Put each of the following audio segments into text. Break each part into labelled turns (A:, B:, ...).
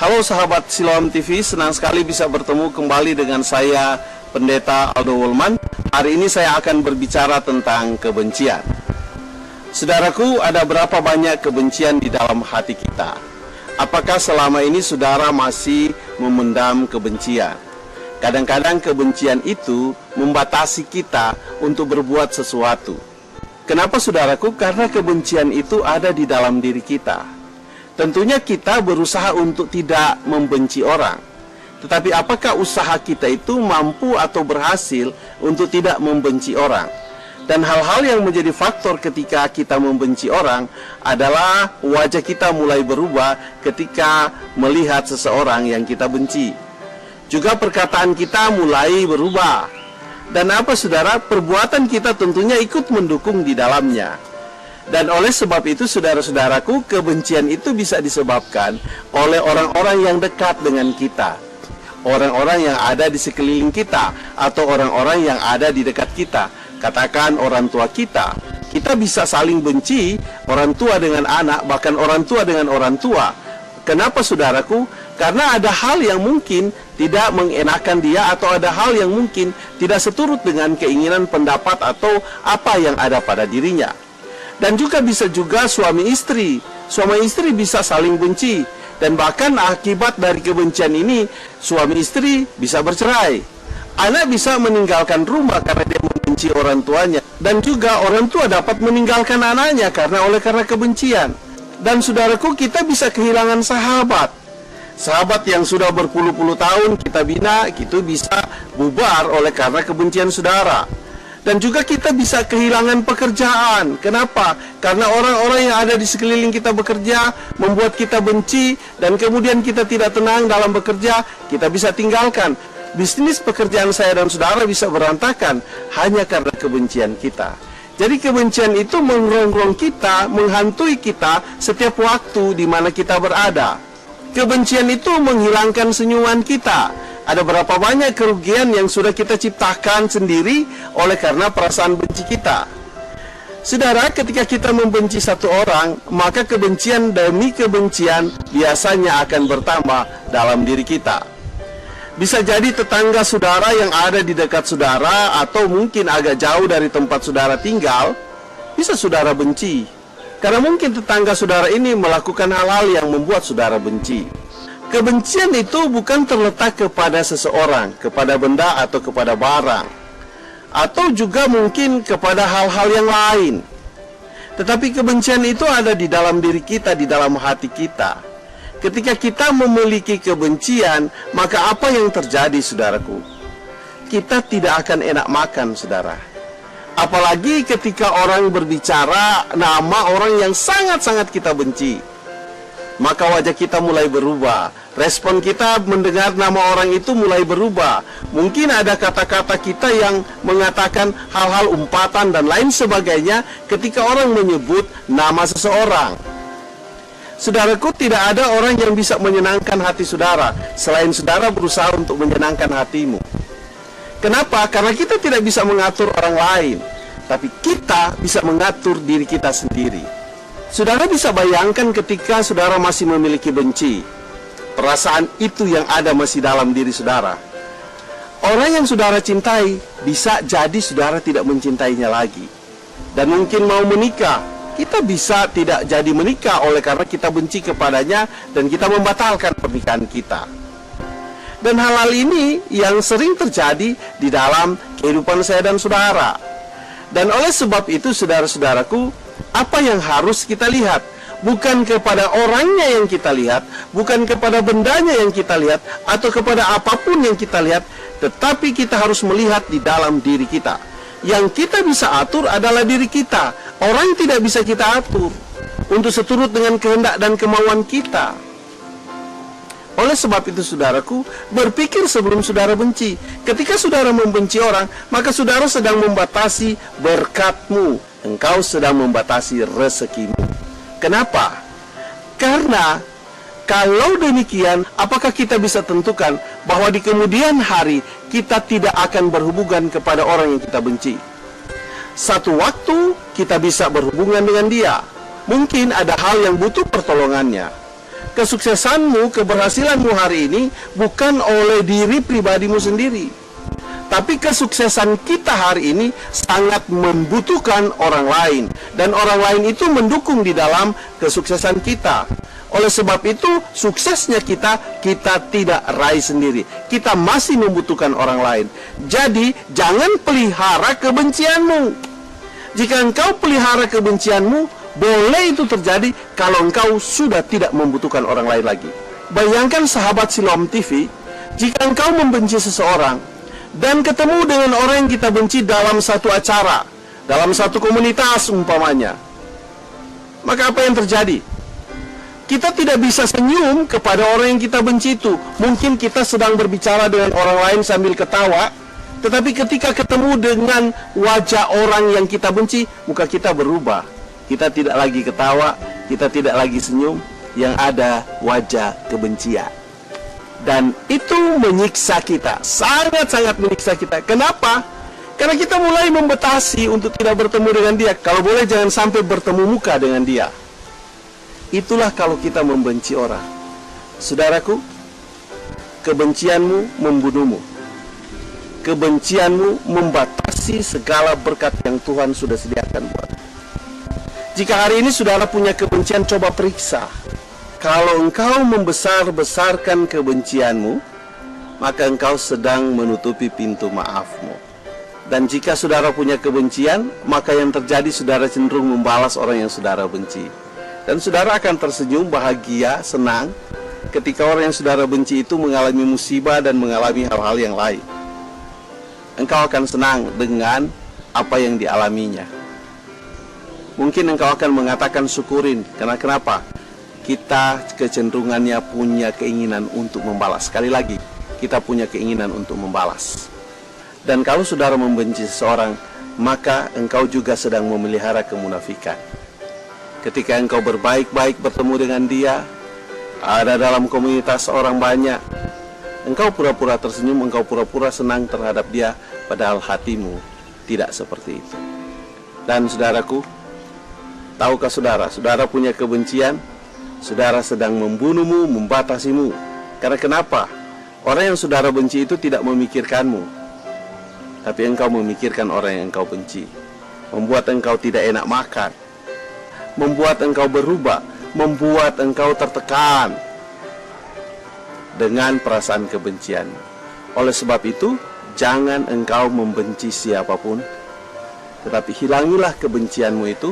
A: Halo sahabat Siloam TV, senang sekali bisa bertemu kembali dengan saya, Pendeta Aldo Wulman. Hari ini saya akan berbicara tentang kebencian. Saudaraku, ada berapa banyak kebencian di dalam hati kita? Apakah selama ini saudara masih memendam kebencian? Kadang-kadang kebencian itu membatasi kita untuk berbuat sesuatu. Kenapa saudaraku? Karena kebencian itu ada di dalam diri kita. Tentunya kita berusaha untuk tidak membenci orang. Tetapi apakah usaha kita itu mampu atau berhasil untuk tidak membenci orang? Dan hal-hal yang menjadi faktor ketika kita membenci orang adalah wajah kita mulai berubah ketika melihat seseorang yang kita benci. Juga perkataan kita mulai berubah. Dan apa saudara? Perbuatan kita tentunya ikut mendukung di dalamnya. Dan oleh sebab itu saudara-saudaraku, kebencian itu bisa disebabkan oleh orang-orang yang dekat dengan kita, orang-orang yang ada di sekeliling kita, atau orang-orang yang ada di dekat kita. Katakan orang tua kita. Kita bisa saling benci, orang tua dengan anak, bahkan orang tua dengan orang tua. Kenapa saudaraku? Karena ada hal yang mungkin tidak mengenakan dia, atau ada hal yang mungkin tidak seturut dengan keinginan, pendapat, atau apa yang ada pada dirinya. Dan juga bisa juga suami istri. Suami istri bisa saling benci. Dan bahkan akibat dari kebencian ini, suami istri bisa bercerai. Anak bisa meninggalkan rumah karena dia membenci orang tuanya. Dan juga orang tua dapat meninggalkan anaknya karena kebencian. Dan saudaraku, kita bisa kehilangan sahabat. Sahabat yang sudah berpuluh-puluh tahun kita bina, itu bisa bubar karena kebencian saudara. Dan juga kita bisa kehilangan pekerjaan. Kenapa? Karena orang-orang yang ada di sekeliling kita bekerja, membuat kita benci, dan kemudian kita tidak tenang dalam bekerja, kita bisa tinggalkan. Bisnis pekerjaan saya dan saudara bisa berantakan hanya karena kebencian kita. Jadi kebencian itu mengrongrong kita, menghantui kita setiap waktu di mana kita berada. Kebencian itu menghilangkan senyuman kita. Ada berapa banyak kerugian yang sudah kita ciptakan sendiri oleh karena perasaan benci kita. Saudara, ketika kita membenci satu orang, maka kebencian demi kebencian biasanya akan bertambah dalam diri kita. Bisa jadi tetangga saudara yang ada di dekat saudara, atau mungkin agak jauh dari tempat saudara tinggal, bisa saudara benci. Karena mungkin tetangga saudara ini melakukan hal-hal yang membuat saudara benci. Kebencian itu bukan terletak kepada seseorang, kepada benda atau kepada barang, atau juga mungkin kepada hal-hal yang lain. Tetapi kebencian itu ada di dalam diri kita, di dalam hati kita. Ketika kita memiliki kebencian, maka apa yang terjadi, saudaraku? Kita tidak akan enak makan, saudara. Apalagi ketika orang berbicara nama orang yang sangat-sangat kita benci. Maka wajah kita mulai berubah. Respon kita mendengar nama orang itu mulai berubah. Mungkin ada kata-kata kita yang mengatakan hal-hal umpatan dan lain sebagainya ketika orang menyebut nama seseorang. Saudaraku, tidak ada orang yang bisa menyenangkan hati saudara selain saudara berusaha untuk menyenangkan hatimu. Kenapa? Karena kita tidak bisa mengatur orang lain, tapi kita bisa mengatur diri kita sendiri. Saudara bisa bayangkan ketika saudara masih memiliki benci. Perasaan itu yang ada masih dalam diri saudara. Orang yang saudara cintai, bisa jadi saudara tidak mencintainya lagi. Dan mungkin mau menikah, kita bisa tidak jadi menikah oleh karena kita benci kepadanya dan kita membatalkan pernikahan kita. Dan hal-hal ini yang sering terjadi di dalam kehidupan saya dan saudara. Dan oleh sebab itu saudara-saudaraku, apa yang harus kita lihat? Bukan kepada orangnya yang kita lihat, bukan kepada bendanya yang kita lihat, atau kepada apapun yang kita lihat, tetapi kita harus melihat di dalam diri kita. Yang kita bisa atur adalah diri kita. Orang tidak bisa kita atur untuk seturut dengan kehendak dan kemauan kita. Oleh sebab itu saudaraku, berpikir sebelum saudara benci. Ketika saudara membenci orang, maka saudara sedang membatasi berkatmu. Engkau sedang membatasi rezekimu. Kenapa? Karena kalau demikian, apakah kita bisa tentukan bahwa di kemudian hari kita tidak akan berhubungan kepada orang yang kita benci? Satu waktu kita bisa berhubungan dengan dia. Mungkin ada hal yang butuh pertolongannya. Kesuksesanmu, keberhasilanmu hari ini bukan oleh diri pribadimu sendiri, tapi kesuksesan kita hari ini sangat membutuhkan orang lain, dan orang lain itu mendukung di dalam kesuksesan kita. Oleh sebab itu, suksesnya kita tidak raih sendiri. Kita masih membutuhkan orang lain. Jadi, jangan pelihara kebencianmu. Jika engkau pelihara kebencianmu, boleh itu terjadi kalau engkau sudah tidak membutuhkan orang lain lagi. Bayangkan sahabat Siloam TV, jika engkau membenci seseorang dan ketemu dengan orang yang kita benci dalam satu acara, dalam satu komunitas umpamanya, maka apa yang terjadi? Kita tidak bisa senyum kepada orang yang kita benci itu. Mungkin kita sedang berbicara dengan orang lain sambil ketawa, tetapi ketika ketemu dengan wajah orang yang kita benci, muka kita berubah. Kita tidak lagi ketawa, kita tidak lagi senyum, yang ada wajah kebencian. Dan itu menyiksa kita, sangat-sangat menyiksa kita. Kenapa? Karena kita mulai membatasi untuk tidak bertemu dengan dia. Kalau boleh jangan sampai bertemu muka dengan dia. Itulah kalau kita membenci orang. Saudaraku, kebencianmu membunuhmu. Kebencianmu membatasi segala berkat yang Tuhan sudah sediakan buatmu. Jika hari ini saudara punya kebencian, coba periksa. Kalau engkau membesar-besarkan kebencianmu, maka engkau sedang menutupi pintu maafmu. Dan jika saudara punya kebencian, maka yang terjadi saudara cenderung membalas orang yang saudara benci. Dan saudara akan tersenyum, bahagia, senang ketika orang yang saudara benci itu mengalami musibah dan mengalami hal-hal yang lain. Engkau akan senang dengan apa yang dialaminya. Mungkin engkau akan mengatakan syukurin. Karena kenapa? Kita kecenderungannya punya keinginan untuk membalas. Sekali lagi, kita punya keinginan untuk membalas. Dan kalau saudara membenci seseorang, maka engkau juga sedang memelihara kemunafikan. Ketika engkau berbaik-baik bertemu dengan dia, ada dalam komunitas orang banyak, engkau pura-pura tersenyum, engkau pura-pura senang terhadap dia, padahal hatimu tidak seperti itu. Dan saudaraku, tahukah saudara, saudara punya kebencian, saudara sedang membunuhmu, membatasimu. Karena kenapa? Orang yang saudara benci itu tidak memikirkanmu, tapi engkau memikirkan orang yang engkau benci. Membuat engkau tidak enak makan, membuat engkau berubah, membuat engkau tertekan dengan perasaan kebencian. Oleh sebab itu, jangan engkau membenci siapapun, tetapi hilangilah kebencianmu itu.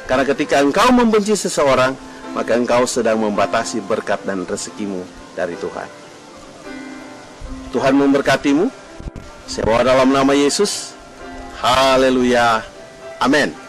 A: Karena ketika engkau membenci seseorang, maka engkau sedang membatasi berkat dan rezekimu dari Tuhan. Tuhan memberkatimu. Saya bawa dalam nama Yesus. Haleluya. Amin.